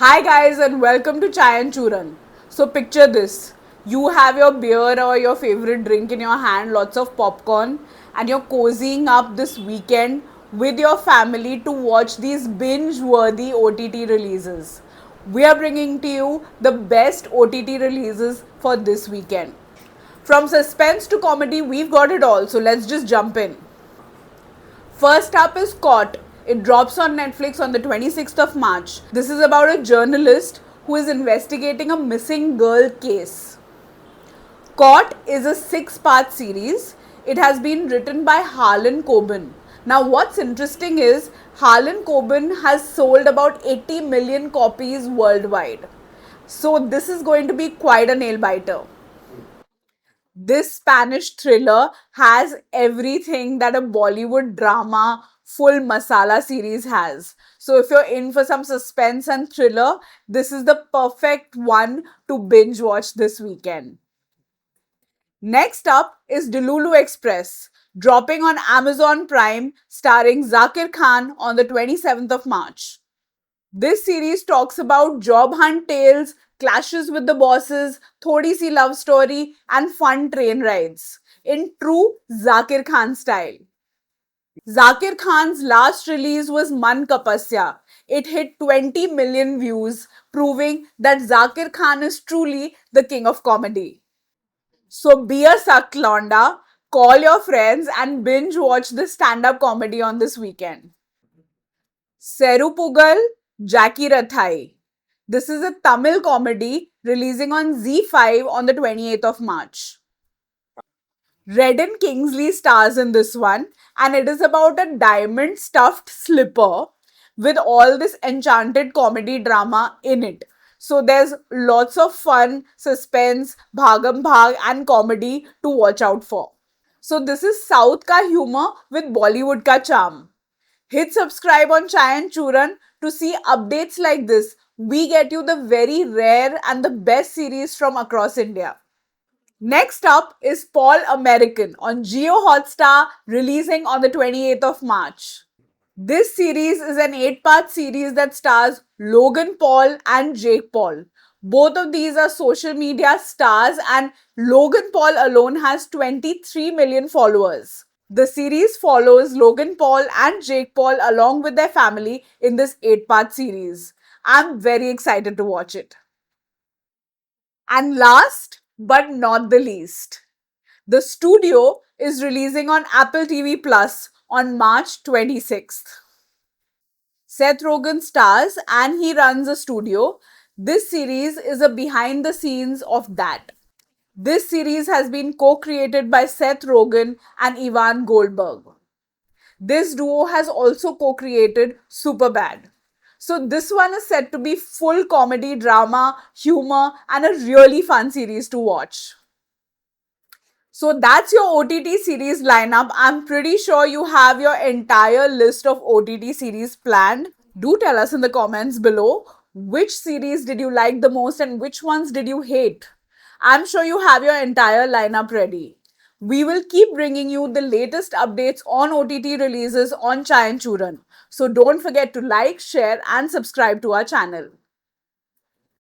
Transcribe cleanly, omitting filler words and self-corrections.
Hi guys and welcome to Chai and Churan. So picture this. You have your beer or your favorite drink in your hand, lots of popcorn, and you're cozying up this weekend with your family to watch these binge-worthy OTT releases. We are bringing to you the best OTT releases for this weekend. From suspense to comedy, we've got it all. So let's just jump in. First up is Caught. It drops on Netflix on the 26th of March. This is about a journalist who is investigating a missing girl case. Caught is a 6-part series. It has been written by Harlan Coben. Now, what's interesting is Harlan Coben has sold about 80 million copies worldwide. So, this is going to be quite a nail biter. This Spanish thriller has everything that a Bollywood drama full masala series has. So if you're in for some suspense and thriller, this is the perfect one to binge watch this weekend. Next up is Delulu Express, dropping on Amazon Prime, starring Zakir Khan on the 27th of March. This series talks about job hunt tales, clashes with the bosses, thodi si love story, and fun train rides in true Zakir Khan style. Zakir Khan's last release was Man Kapasya. It hit 20 million views, proving that Zakir Khan is truly the king of comedy. So be a saklonda, call your friends, and binge watch this stand up comedy on this weekend. Serupugal Jackie Rathai. This is a Tamil comedy releasing on Z5 on the 28th of March. Redden Kingsley stars in this one, and it is about a diamond stuffed slipper with all this enchanted comedy drama in it. So there's lots of fun, suspense, bhagam bhag, and comedy to watch out for. So this is South ka humor with Bollywood ka charm. Hit subscribe on Chai and Churan to see updates like this. We get you the very rare and the best series from across India. Next up is Paul American on Geo Hotstar, releasing on the 28th of March. This series is an 8-part series that stars Logan Paul and Jake Paul. Both of these are social media stars, and Logan Paul alone has 23 million followers. The series follows Logan Paul and Jake Paul along with their family in this 8-part series. I'm very excited to watch it. And last but not the least, The Studio is releasing on Apple TV Plus on March 26th. Seth Rogen stars and he runs a studio. This series is a behind the scenes of that. This series has been co-created by Seth Rogen and Ivan Goldberg. This duo has also co-created Superbad. So this one is said to be full comedy, drama, humor, and a really fun series to watch. So that's your OTT series lineup. I'm pretty sure you have your entire list of OTT series planned. Do tell us in the comments below which series did you like the most and which ones did you hate. I'm sure you have your entire lineup ready. We will keep bringing you the latest updates on OTT releases on Chai and Churan. So don't forget to like, share, and subscribe to our channel.